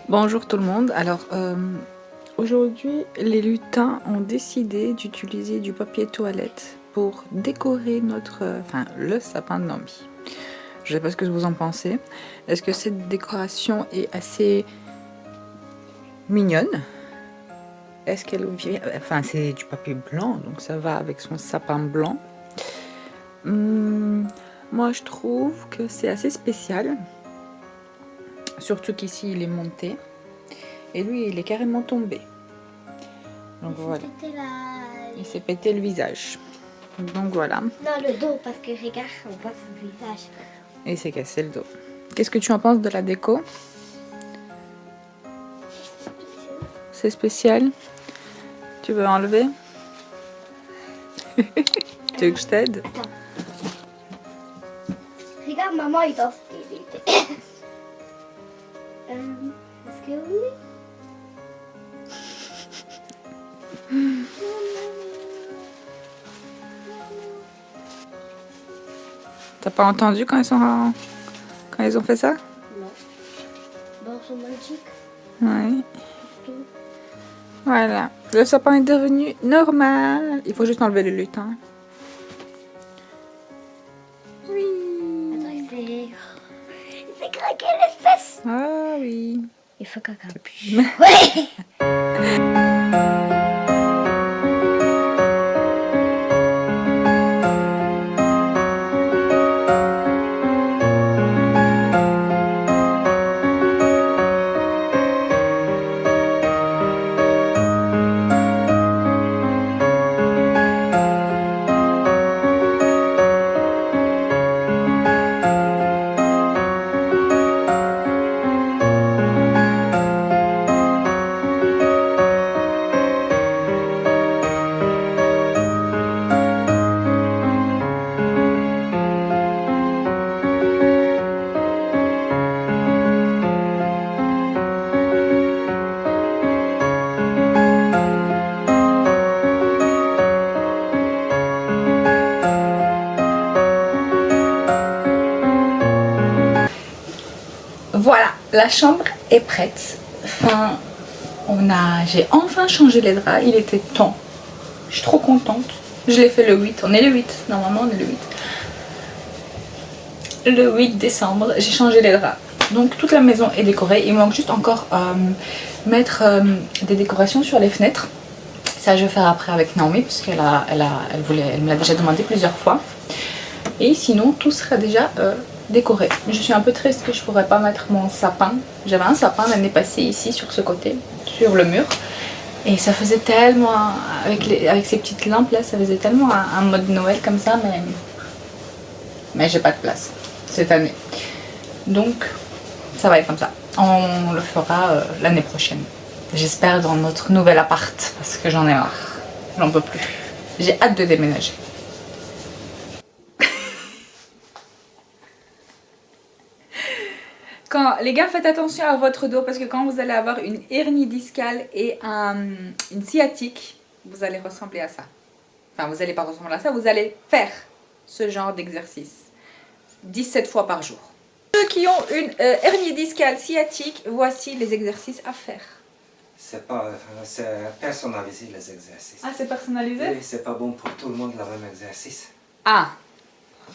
Bonjour tout le monde. Alors aujourd'hui les lutins ont décidé d'utiliser du papier toilette pour décorer le sapin de Nomi. Je sais pas ce que vous en pensez. Est-ce que cette décoration est assez mignonne? Est-ce qu'elle vient... Enfin c'est du papier blanc donc ça va avec son sapin blanc. Moi je trouve que c'est assez spécial. Surtout qu'ici il est monté. Et lui, il est carrément tombé. Donc voilà. Il s'est pété le visage. Donc voilà. Non, le dos, parce que regarde, on voit son visage. Et il s'est cassé le dos. Qu'est-ce que tu en penses de la déco? C'est spécial. Tu veux enlever? Tu veux que je t'aide? Attends. Regarde, maman, il danse. Est-ce que oui? T'as pas entendu quand ils ont fait ça? Non. Dans son magique. Oui. Voilà. Le sapin est devenu normal. Il faut juste enlever le lutin. Oui. Attends, il s'est craqué les fesses. Ah oui. Il faut caca. Oui. Oui. Voilà, la chambre est prête. Enfin, j'ai enfin changé les draps, il était temps. Je suis trop contente. Je l'ai fait le 8, on est le 8, normalement on est le 8. Le 8 décembre, j'ai changé les draps. Donc toute la maison est décorée, il manque juste encore mettre des décorations sur les fenêtres. Ça je vais faire après avec Naomi, parce qu'elle me l'a déjà demandé plusieurs fois. Et sinon tout sera déjà décoré. Je suis un peu triste que je pourrais pas mettre mon sapin. J'avais un sapin l'année passée ici sur ce côté, sur le mur. Et ça faisait tellement, avec ces petites lampes là, ça faisait tellement un mode Noël comme ça, mais j'ai pas de place cette année. Donc ça va être comme ça. On le fera l'année prochaine. J'espère dans notre nouvel appart, parce que j'en ai marre. J'en peux plus. J'ai hâte de déménager. Les gars, faites attention à votre dos parce que quand vous allez avoir une hernie discale et une sciatique, vous allez ressembler à ça. Enfin, vous n'allez pas ressembler à ça, vous allez faire ce genre d'exercice 17 fois par jour. Ceux qui ont une hernie discale sciatique, voici les exercices à faire. C'est personnalisé les exercices. Ah, c'est personnalisé? Oui, c'est pas bon pour tout le monde le même exercice. Ah,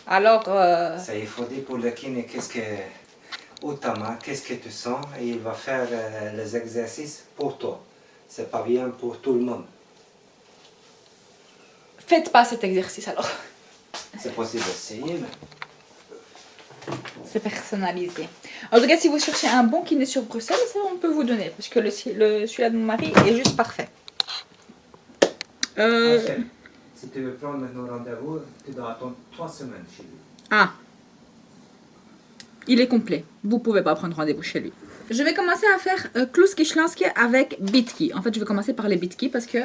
alors... Ça, il faut dire pour le kiné, qu'est-ce que tu sens et il va faire les exercices pour toi. C'est pas bien pour tout le monde. Faites pas cet exercice alors. C'est possible d'essayer, mais... C'est personnalisé. En tout cas, si vous cherchez un bon kiné sur Bruxelles, ça on peut vous donner. Parce que celui-là de mon mari est juste parfait. Si tu veux prendre nos rendez-vous, tu dois attendre 3 semaines chez lui. Ah. Il est complet. Vous pouvez pas prendre rendez-vous chez lui. Je vais commencer à faire Kluski Schlanski avec Bitki. En fait, je vais commencer par les Bitki parce que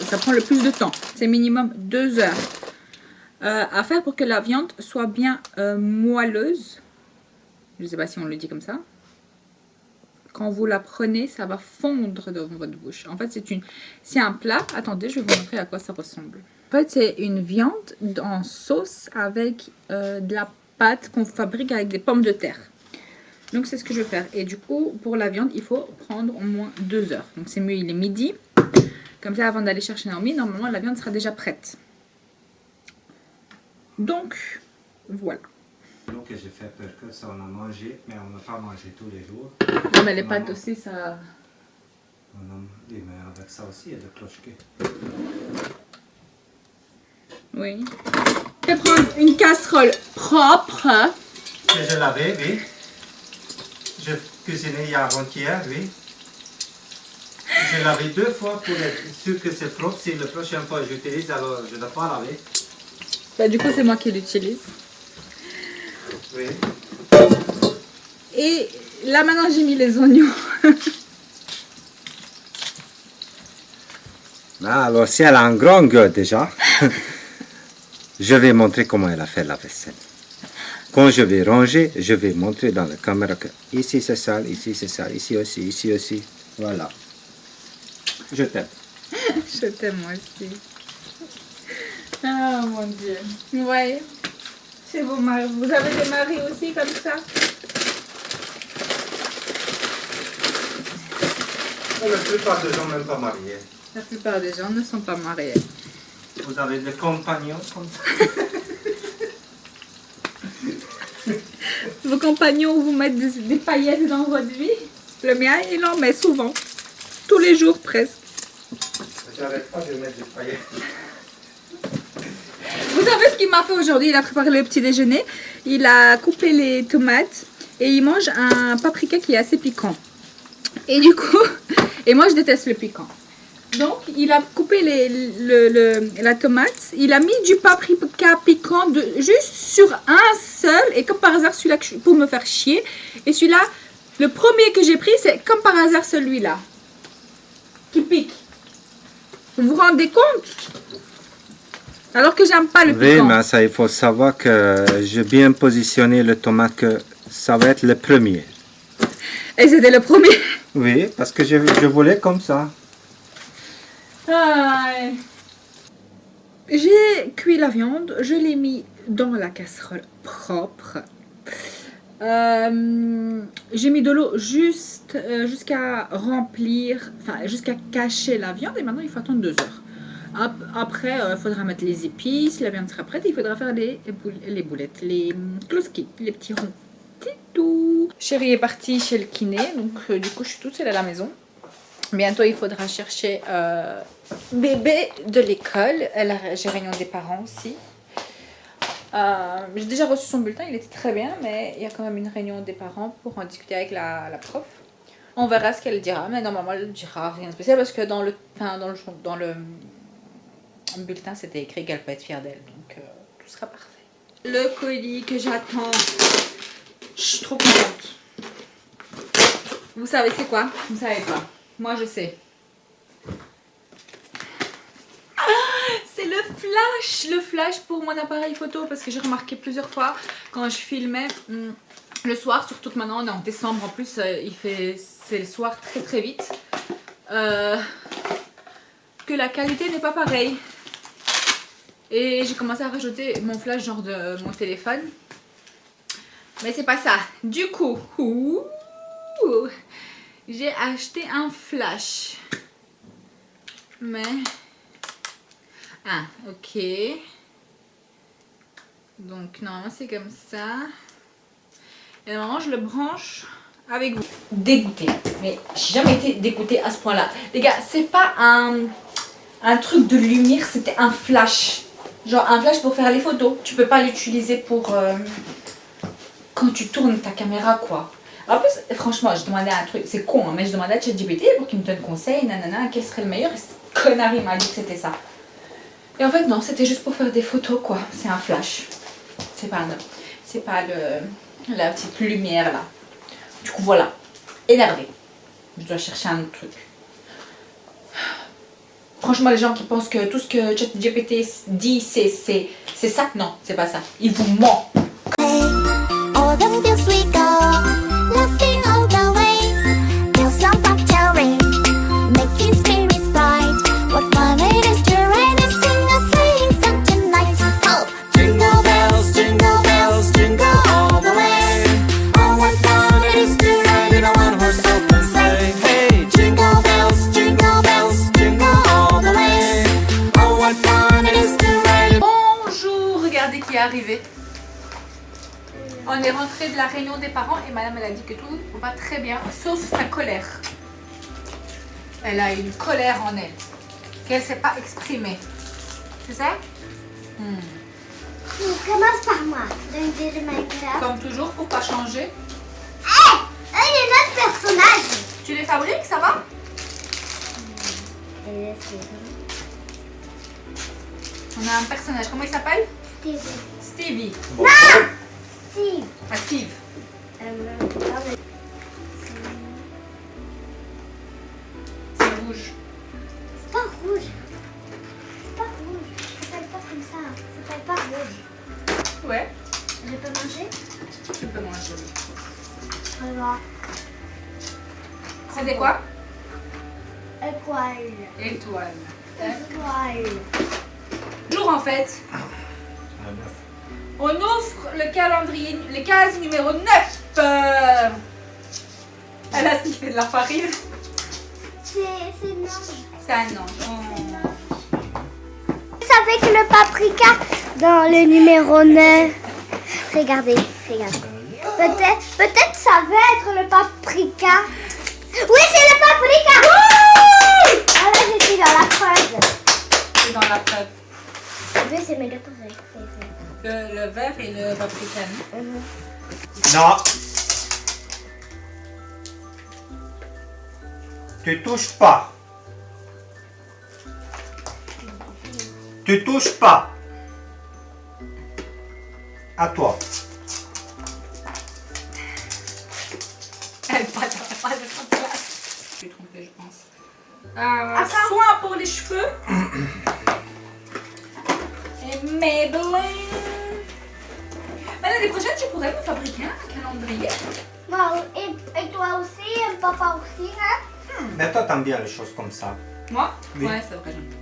ça prend le plus de temps. C'est minimum 2 heures à faire pour que la viande soit bien moelleuse. Je ne sais pas si on le dit comme ça. Quand vous la prenez, ça va fondre dans votre bouche. En fait, c'est un plat. Attendez, je vais vous montrer à quoi ça ressemble. En fait, c'est une viande en sauce avec de la pâte qu'on fabrique avec des pommes de terre. Donc c'est ce que je vais faire. Et du coup, pour la viande, il faut prendre au moins 2 heures. Donc c'est mieux, il est midi. Comme ça, avant d'aller chercher Naomi, normalement la viande sera déjà prête. Donc, voilà. Donc j'ai fait peur que ça on a mangé, mais on n'a pas mangé tous les jours. Non, mais les pâtes aussi, ça... Oui, mais avec ça aussi, il y a des clochequets. Oui. Je vais prendre une casserole propre. Que je l'avais, oui. Je cuisinais hier avant-hier, oui. Je l'avais 2 fois pour être sûr que c'est propre. Si la prochaine fois j'utilise, alors je ne dois pas laver. Bah, du coup, c'est moi qui l'utilise. Oui. Et là, maintenant, j'ai mis les oignons. Ah, alors si elle a un grand gueule déjà, je vais montrer comment elle a fait la vaisselle. Quand je vais ranger, je vais montrer dans la caméra que ici c'est sale, ici aussi. Voilà. Je t'aime. Je t'aime moi aussi. Ah mon Dieu. Ouais. C'est vos maris. Vous avez des maris aussi comme ça? La plupart des gens même pas mariés. La plupart des gens ne sont pas mariés. Vous avez des compagnons comme ça? Vos compagnons vous mettent des paillettes dans votre vie? Le mien, il en met souvent. Tous les jours presque. J'arrête pas de mettre des paillettes. Vous savez ce qu'il m'a fait aujourd'hui? Il a préparé le petit déjeuner. Il a coupé les tomates et il mange un paprika qui est assez piquant. Et du coup, et moi je déteste le piquant. Donc il a coupé la tomate. Il a mis du paprika piquant juste sur un seul. Et comme par hasard, celui-là pour me faire chier. Et celui-là, le premier que j'ai pris, c'est comme par hasard celui-là. Qui pique. Vous vous rendez compte? Alors que j'aime pas le piquant. Oui, mais ça, il faut savoir que j'ai bien positionné le tomate, que ça va être le premier. Et c'était le premier. Oui, parce que je voulais comme ça. J'ai cuit la viande, je l'ai mis dans la casserole propre. J'ai mis de l'eau juste jusqu'à remplir, enfin jusqu'à cacher la viande et maintenant il faut attendre 2 heures. Après, il faudra mettre les épices, la viande sera prête et il faudra faire les boulettes, les kloski, les petits ronds. C'est tout. Chérie est partie chez le kiné, donc du coup je suis toute seule à la maison. Bientôt il faudra chercher bébé de l'école. J'ai réunion des parents aussi. J'ai déjà reçu son bulletin, il était très bien, mais il y a quand même une réunion des parents pour en discuter avec la prof. On verra ce qu'elle dira, mais normalement elle ne dira rien de spécial parce que dans le bulletin c'était écrit qu'elle peut être fière d'elle, donc tout sera parfait. Le colis que j'attends, je suis trop contente. Vous savez c'est quoi? Vous savez pas. Moi je sais. C'est le flash pour mon appareil photo parce que j'ai remarqué plusieurs fois quand je filmais le soir, surtout que maintenant on est en décembre en plus, c'est le soir très très vite, que la qualité n'est pas pareille. Et j'ai commencé à rajouter mon flash genre de mon téléphone, mais c'est pas ça. Du coup, j'ai acheté un flash, mais ok, donc normalement c'est comme ça et normalement je le branche avec vous. Dégoûtée, mais j'ai jamais été dégoûtée à ce point là les gars. C'est pas un truc de lumière, c'était un flash, genre un flash pour faire les photos. Tu peux pas l'utiliser pour quand tu tournes ta caméra quoi. En plus franchement je demandais un truc, c'est con hein, mais je demandais à ChatGPT pour qu'il me donne conseil, nanana, quel serait le meilleur, et ce connard il m'a dit que c'était ça. Et en fait non, c'était juste pour faire des photos quoi, c'est un flash. C'est pas la petite lumière là. Du coup voilà, énervée. Je dois chercher un autre truc. Franchement les gens qui pensent que tout ce que ChatGPT dit c'est ça, non, c'est pas ça. Il vous ment. All the fields we go, laughing all the way. Till some cherry, making spirits bright. What fun it is to ride and sing a sleighing song tonight. Oh, jingle bells, jingle all the way. Oh, what fun it is On est rentré de la réunion des parents et madame elle a dit que tout va très bien, sauf sa colère. Elle a une colère en elle, qu'elle ne sait pas exprimer. Tu sais? Commence par moi. Donc, j'ai Minecraft. Comme toujours, pour pas changer. Il y a notre personnage. Tu les fabriques, ça va? On a un personnage, comment il s'appelle? Steve. Stevie. Bon, Steve. Ah, Steve. C'est rouge. C'est pas rouge. C'est pas rouge. Ça s'appelle pas comme ça. Ça s'appelle pas rouge. Ouais, Je peux manger? tu peux manger. Alors, C'était quoi? étoile. Étoile. Étoile. Jour en fait. un œuf. On ouvre le calendrier, les cases numéro 9. Elle a sniffé de la farine. C'est non. C'est un ange. Vous savez que le paprika dans le numéro 9. Regardez, regardez. Peut-être ça va être le paprika. Oui, c'est le paprika. Ah là, je suis dans la creuse. C'est dans la preuve. Oui, c'est mes deux préférés. Le vert et le paprika. Non. Tu touches pas. Tu touches pas. À toi. Elle pas de sa place. Je suis trompée, je pense. Soin pour les cheveux. Et Maybelline. Mais l'année prochaine, tu pourrais me fabriquer un calendrier. Wow, et toi aussi, et papa aussi, hein? Mais toi, t'aimes bien les choses comme ça. Moi? Oui. Ouais, c'est vrai, j'aime bien.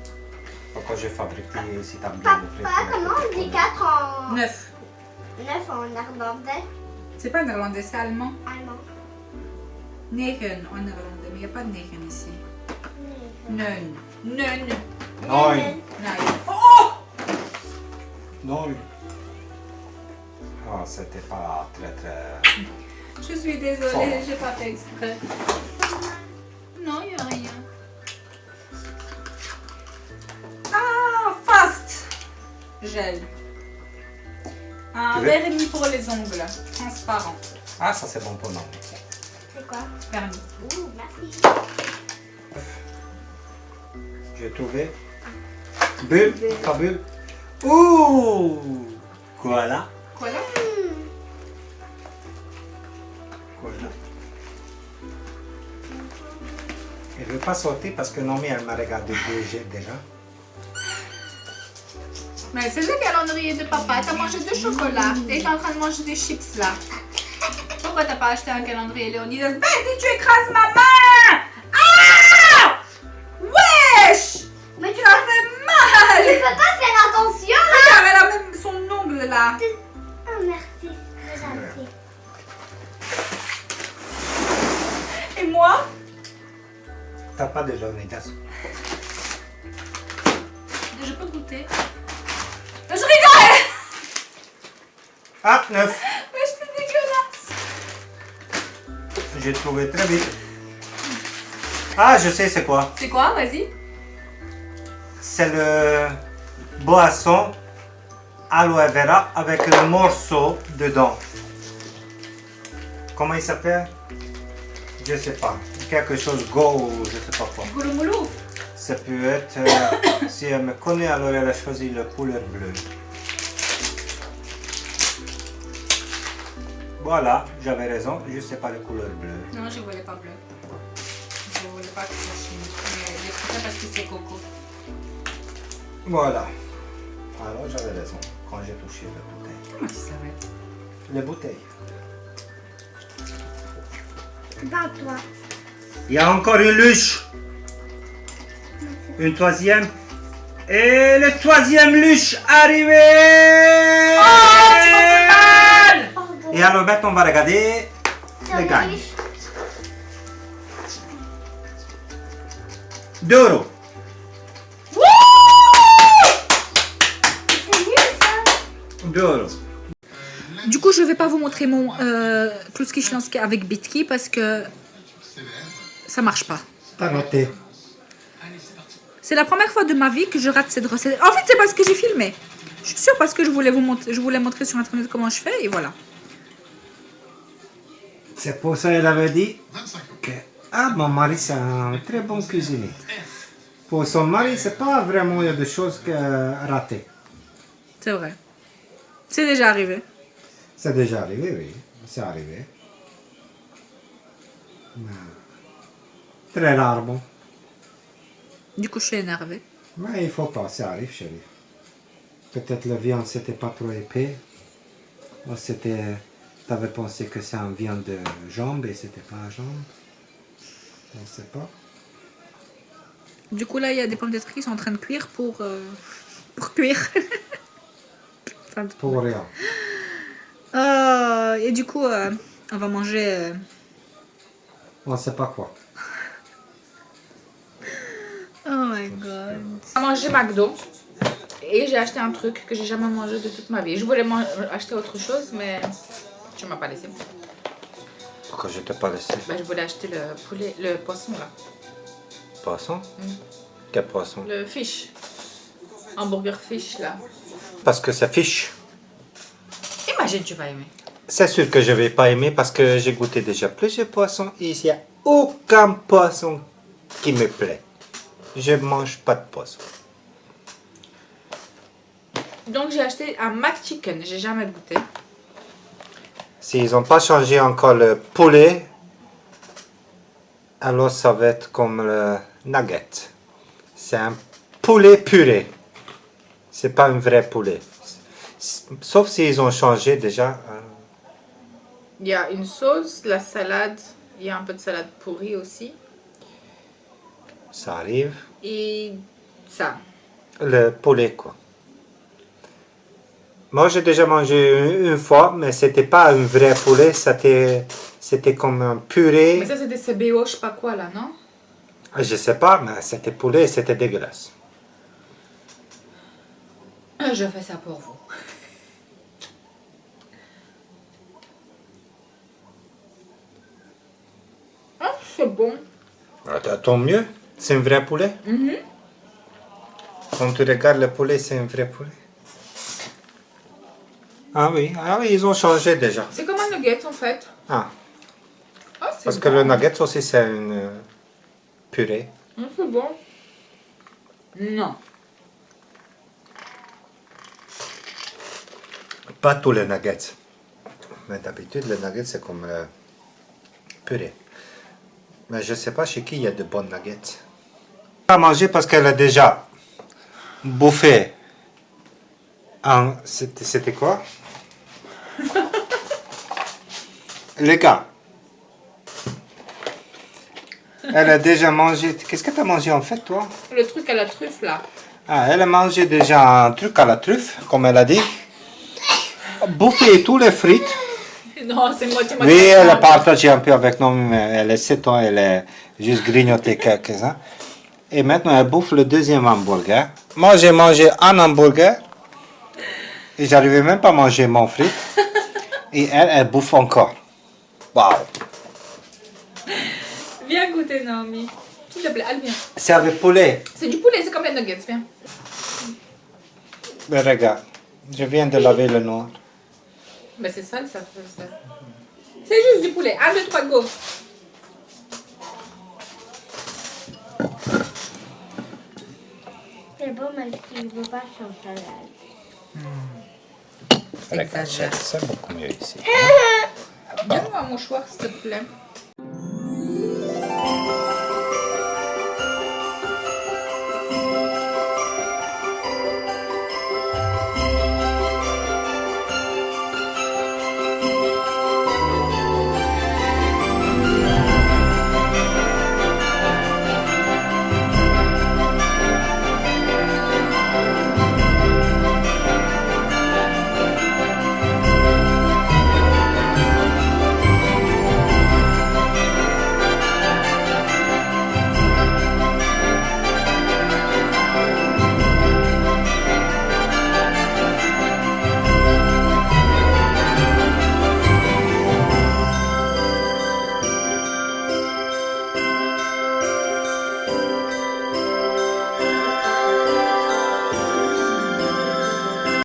Pourquoi j'ai fabriqué si t'aimes bien le Papa, comment on dit 4 en... 9. 9 en néerlandais? C'est pas néerlandais, c'est allemand. Allemand. 9 en néerlandais, mais il n'y a pas de 9 ici. 9. 9. Non. Oh! Non. Oh, c'était pas très... Je suis désolée, j'ai pas fait exprès. Non, il n'y a rien. Ah, fast gel. Un Tu veux? vernis pour les ongles, transparent. Ah, ça c'est bon pour nous. C'est quoi? Vernis. Ouh, merci. J'ai trouvé. Bulle, pas bulle. Ouh! Voilà. Quoi là? Voilà. Elle ne veut pas sauter parce que Nomi, elle m'a regardé déjà. Mais c'est le calendrier de papa. T'as mangé du chocolat. T'es en train de manger des chips là. Pourquoi t'as pas acheté un calendrier, Léonidas? Ben, dis, tu écrases ma main! Ah! Wesh! Mais tu Ça fait mal! peux pas faire attention, hein? Regarde, elle a même son ongle là. Oh, merci. Très gentil. Et moi? T'as pas de Léonidas. Je peux goûter. Je rigole! Ah, 9. Mais c'est dégueulasse. J'ai trouvé très vite. Ah, je sais c'est quoi. C'est quoi? Vas-y. C'est le boisson aloe vera avec le morceau dedans. Comment il s'appelle? Je sais pas. Quelque chose go ou je sais pas quoi. Gouloumoulou. Ça peut être, si elle me connaît, alors elle a choisi la couleur bleue. Voilà, j'avais raison, je sais pas la couleur bleue. Non, je voulais pas bleu. Je voulais pas que ça chimique. Mais j'ai pris ça parce que c'est coco. Voilà. Alors j'avais raison quand j'ai touché la bouteille. Comment tu savais? Les bouteilles. Pas toi. Il y a encore une luche. Une troisième. Et le troisième luche arrivé. Pardon. Et alors maintenant on va regarder les gagnes. 2 euros. C'est nul ça. 2 euros. Du coup, je vais pas vous montrer mon Kluski Śląskie avec Bitki parce que ça marche pas. T'as raté. C'est la première fois de ma vie que je rate cette recette. En fait, c'est parce que j'ai filmé. Je suis sûre parce que je voulais vous montrer, je voulais montrer sur internet comment je fais et voilà. C'est pour ça qu'elle avait dit que mon mari c'est un très bon cuisinier. Pour son mari, c'est pas vraiment il y a des choses que ratées. C'est vrai. C'est déjà arrivé. C'est déjà arrivé, oui. C'est arrivé. Mais très rarement. Du coup, je suis énervée. Mais il faut pas, ça arrive, chérie. Peut-être la viande c'était pas trop épais. Ou c'était. T'avais pensé que c'est une viande de jambe et c'était pas jambe. On sait pas. Du coup, là, il y a des pommes de terre qui sont en train de cuire pour cuire. Enfin, Pour rien. et du coup, on va manger. On sait pas quoi. Oh my god. On va manger McDo. Et j'ai acheté un truc que j'ai jamais mangé de toute ma vie. Je voulais acheter autre chose, mais tu m'as pas laissé. Pourquoi je t'ai pas laissé? Ben, je voulais acheter le poulet, le poisson là. Poisson? Quel poisson? Le fish. Hamburger fish là. Parce que c'est fiche. Imagine, tu vas aimer. C'est sûr que je vais pas aimer parce que j'ai goûté déjà plusieurs poissons et il n'y a aucun poisson qui me plaît. Je mange pas de poisson. Donc j'ai acheté un McChicken. J'ai jamais goûté. S'ils n'ont pas changé encore le poulet, alors ça va être comme le nugget. C'est un poulet puré. C'est pas un vrai poulet. Sauf s'ils ont changé déjà. Il y a une sauce, la salade. Il y a un peu de salade pourrie aussi. Ça arrive. Et ça. Le poulet, quoi. Moi, j'ai déjà mangé une fois, mais c'était pas un vrai poulet, c'était comme un purée. Mais ça, c'était CBO, je sais pas quoi là, non? Je sais pas, mais c'était poulet et c'était dégueulasse. Je fais ça pour vous. Ah, c'est bon. Tant mieux, c'est un vrai poulet. Quand tu regardes le poulet, c'est un vrai poulet. Ah oui, ils ont changé déjà. C'est comme un nugget en fait. Ah, Ah, c'est parce bon. que le nugget aussi, c'est une purée. C'est bon. Non. Pas tous les nuggets. Mais d'habitude, le nugget, c'est comme purée. Mais je sais pas chez qui il y a de bons nuggets. À manger parce qu'elle a déjà bouffé. C'était quoi? Les gars. Elle a déjà mangé. Qu'est-ce que tu as mangé en fait, toi? Le truc à la truffe là. Ah, elle a mangé déjà un truc à la truffe, comme elle a dit. Bouffé tous les frites. Non, c'est moitié. Oui, elle a partagé un peu avec nous, mais elle est 7 ans, elle a juste grignoté quelques-uns. Et maintenant, elle bouffe le deuxième hamburger. Moi, j'ai mangé un hamburger. Et j'arrivais même pas à manger mon frite. Et elle bouffe encore. Waouh! Viens goûter, Naomi. S'il te plaît, allez, viens. C'est avec poulet. C'est du poulet, c'est comme les nuggets, viens. Mais regarde, je viens de laver le noir. Mais c'est ça, ça fait ça. C'est juste du poulet. 1, 2, 3, go. C'est bon, mais tu ne veux pas sans salade. Regarde, c'est beaucoup mieux ici. Donne-moi un mouchoir, s'il te plaît.